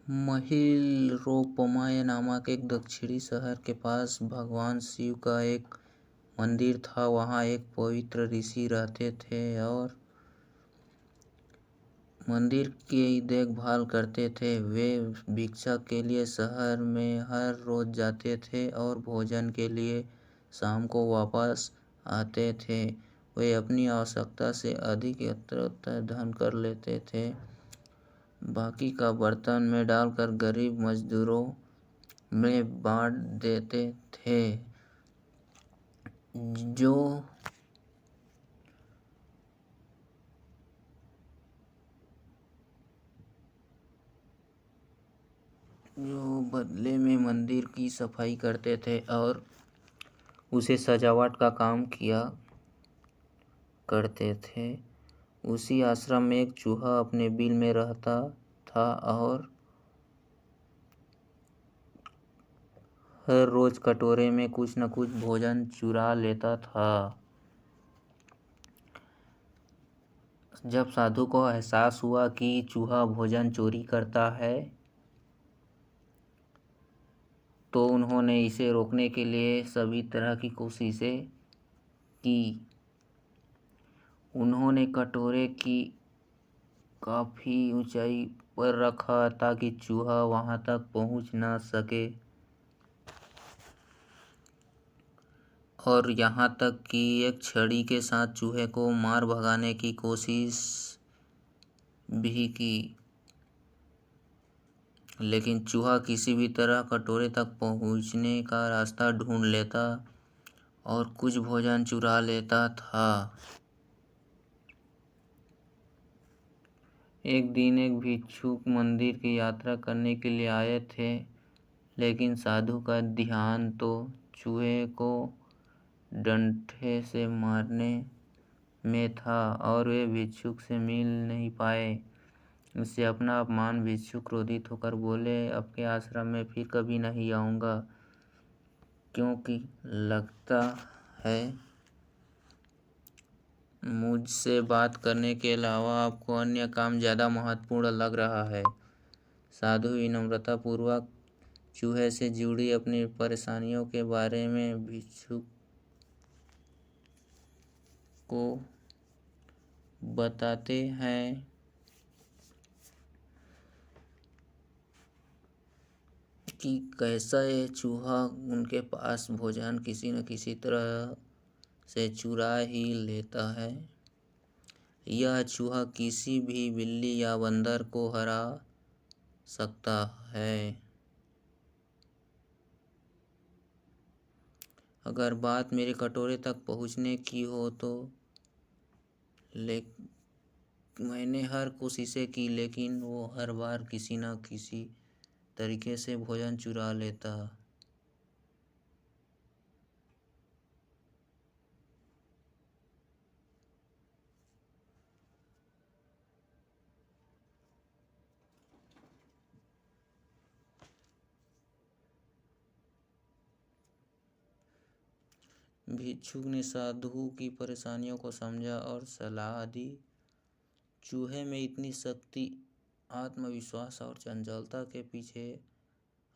महिलरोपमाय नामक एक दक्षिणी शहर के पास भगवान शिव का एक मंदिर था। वहाँ एक पवित्र ऋषि रहते थे और मंदिर की देखभाल करते थे। वे भिक्षा के लिए शहर में हर रोज जाते थे और भोजन के लिए शाम को वापस आते थे। वे अपनी आवश्यकता से अधिक यथावत धन कर लेते थे। बाकी का बर्तन में डालकर गरीब मजदूरों में बांट देते थे। जो बदले में मंदिर की सफाई करते थे और उसे सजावट का काम किया करते थे। उसी आश्रम में एक चूहा अपने बिल में रहता था और हर रोज कटोरे में कुछ न कुछ भोजन चुरा लेता था। जब साधु को एहसास हुआ कि चूहा भोजन चोरी करता है तो उन्होंने इसे रोकने के लिए सभी तरह की कोशिशें की। उन्होंने कटोरे की काफ़ी ऊंचाई पर रखा ताकि चूहा वहां तक पहुंच न सके और यहाँ तक कि एक छड़ी के साथ चूहे को मार भगाने की कोशिश भी की, लेकिन चूहा किसी भी तरह कटोरे तक पहुंचने का रास्ता ढूंढ लेता और कुछ भोजन चुरा लेता था। एक दिन एक भिक्षुक मंदिर की यात्रा करने के लिए आए थे, लेकिन साधु का ध्यान तो चूहे को डंडे से मारने में था और वे भिक्षुक से मिल नहीं पाए। इससे अपना अपमान भिक्षुक क्रोधित होकर बोले, अब के आश्रम में फिर कभी नहीं आऊँगा, क्योंकि लगता है मुझसे बात करने के अलावा आपको अन्य काम ज़्यादा महत्वपूर्ण लग रहा है। साधु विनम्रतापूर्वक चूहे से जुड़ी अपनी परेशानियों के बारे में भिक्षुक को बताते हैं कि कैसा ये चूहा उनके पास भोजन किसी न किसी तरह से चुरा ही लेता है। यह चूहा किसी भी बिल्ली या बंदर को हरा सकता है। अगर बात मेरे कटोरे तक पहुंचने की हो तो मैंने हर कोशिशें की, लेकिन वो हर बार किसी न किसी तरीके से भोजन चुरा लेता। भिक्षुक ने साधु की परेशानियों को समझा और सलाह दी। चूहे में इतनी शक्ति, आत्मविश्वास और चंचलता के पीछे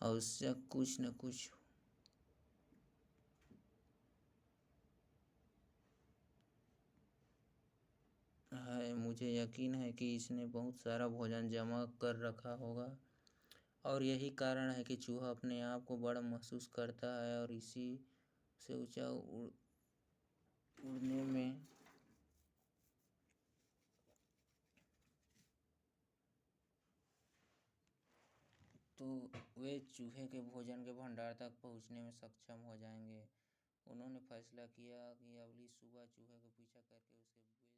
अवश्य कुछ न कुछ है। मुझे यकीन है कि इसने बहुत सारा भोजन जमा कर रखा होगा और यही कारण है कि चूहा अपने आप को बड़ा महसूस करता है और इसी से ऊंचा उड़ने में तो वे चूहे के भोजन के भंडार तक पहुंचने में सक्षम हो जाएंगे। उन्होंने फैसला किया कि अगली सुबह चूहे को पीछा करके उसे